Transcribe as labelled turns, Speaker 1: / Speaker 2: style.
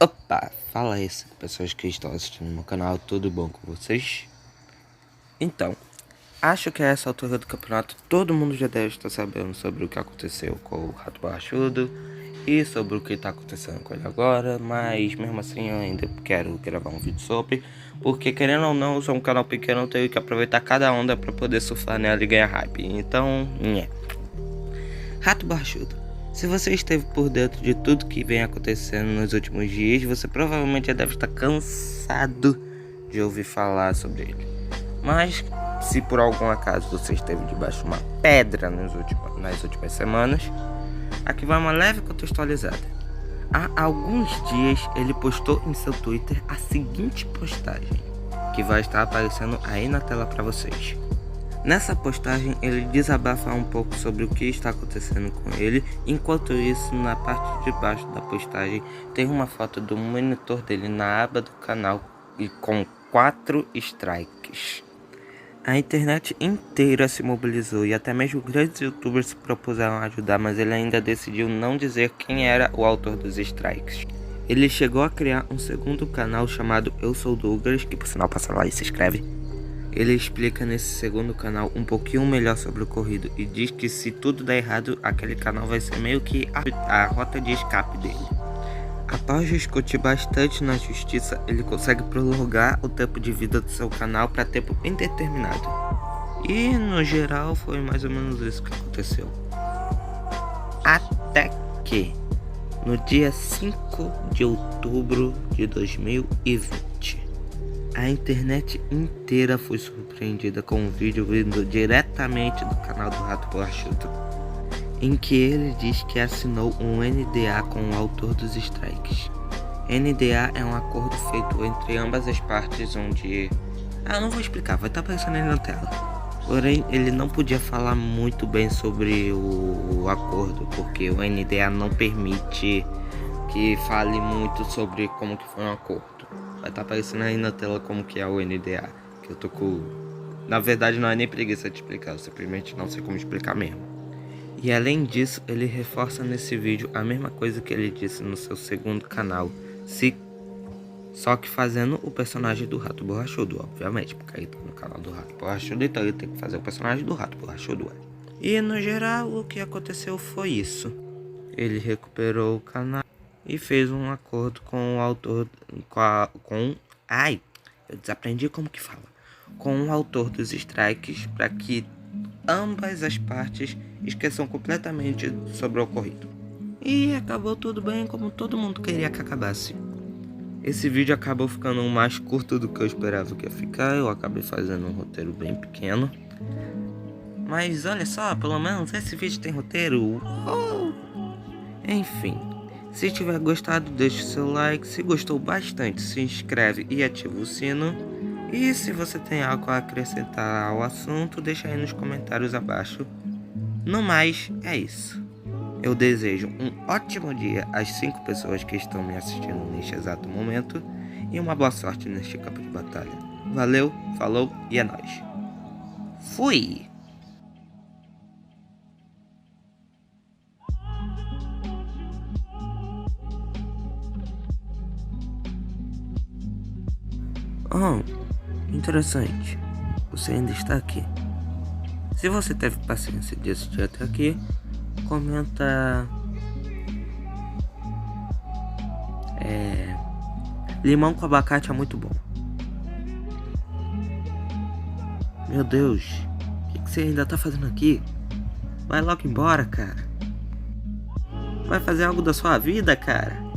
Speaker 1: Opa, fala aí, pessoas que estão assistindo no meu canal, tudo bom com vocês? Então, acho que a essa altura do campeonato todo mundo já deve estar sabendo sobre o que aconteceu com o Rato Borrachudo e sobre o que está acontecendo com ele agora, mas mesmo assim eu ainda quero gravar um vídeo sobre, porque querendo ou não, eu sou um canal pequeno, eu tenho que aproveitar cada onda para poder surfar nela e ganhar hype, então, Rato Borrachudo. Se você esteve por dentro de tudo que vem acontecendo nos últimos dias, você provavelmente já deve estar cansado de ouvir falar sobre ele. Mas, se por algum acaso você esteve debaixo de uma pedra nas últimas semanas, aqui vai uma leve contextualizada. Há alguns dias ele postou em seu Twitter a seguinte postagem, que vai estar aparecendo aí na tela para vocês. Nessa postagem ele desabafa um pouco sobre o que está acontecendo com ele. Enquanto isso, na parte de baixo da postagem tem uma foto do monitor dele na aba do canal e com 4 strikes. A internet inteira se mobilizou e até mesmo grandes youtubers se propuseram a ajudar, mas ele ainda decidiu não dizer quem era o autor dos strikes. Ele chegou a criar um segundo canal chamado Eu Sou Douglas, que por sinal passa lá e se inscreve. Ele explica nesse segundo canal um pouquinho melhor sobre o ocorrido e diz que se tudo der errado, aquele canal vai ser meio que a rota de escape dele. Após discutir bastante na justiça, ele consegue prolongar o tempo de vida do seu canal para tempo indeterminado. E no geral foi mais ou menos isso que aconteceu. Até que, no dia 5 de outubro de 2020, a internet inteira foi surpreendida com um vídeo vindo diretamente do canal do Rato Borrachudo, em que ele diz que assinou um NDA com o autor dos strikes. NDA é um acordo feito entre ambas as partes onde... não vou explicar, vai estar aparecendo aí na tela. Porém, ele não podia falar muito bem sobre o acordo, porque o NDA não permite que fale muito sobre como que foi um acordo. Vai estar aparecendo aí na tela como que é o NDA, que eu tô com... Na verdade não é nem preguiça de explicar, eu simplesmente não sei como explicar mesmo. E além disso, ele reforça nesse vídeo a mesma coisa que ele disse no seu segundo canal, só que fazendo o personagem do Rato Borrachudo, obviamente, porque aí tá no canal do Rato Borrachudo, então ele tem que fazer o personagem do Rato Borrachudo. E no geral, o que aconteceu foi isso. Ele recuperou o canal e fez um acordo com o autor, eu desaprendi como que fala. Com o autor dos strikes para que ambas as partes esqueçam completamente sobre o ocorrido. E acabou tudo bem como todo mundo queria que acabasse. Esse vídeo acabou ficando mais curto do que eu esperava que ia ficar, eu acabei fazendo um roteiro bem pequeno. Mas olha só, pelo menos esse vídeo tem roteiro. Enfim. Se tiver gostado, deixe seu like. Se gostou bastante, se inscreve e ativa o sino. E se você tem algo a acrescentar ao assunto, deixa aí nos comentários abaixo. No mais, é isso. Eu desejo um ótimo dia às 5 pessoas que estão me assistindo neste exato momento. E uma boa sorte neste campo de batalha. Valeu, falou e é nóis. Fui! Interessante. Você ainda está aqui. Se você teve paciência de assistir até aqui, comenta... Limão com abacate é muito bom. Meu Deus, o que você ainda tá fazendo aqui? Vai logo embora, cara. Vai fazer algo da sua vida, cara.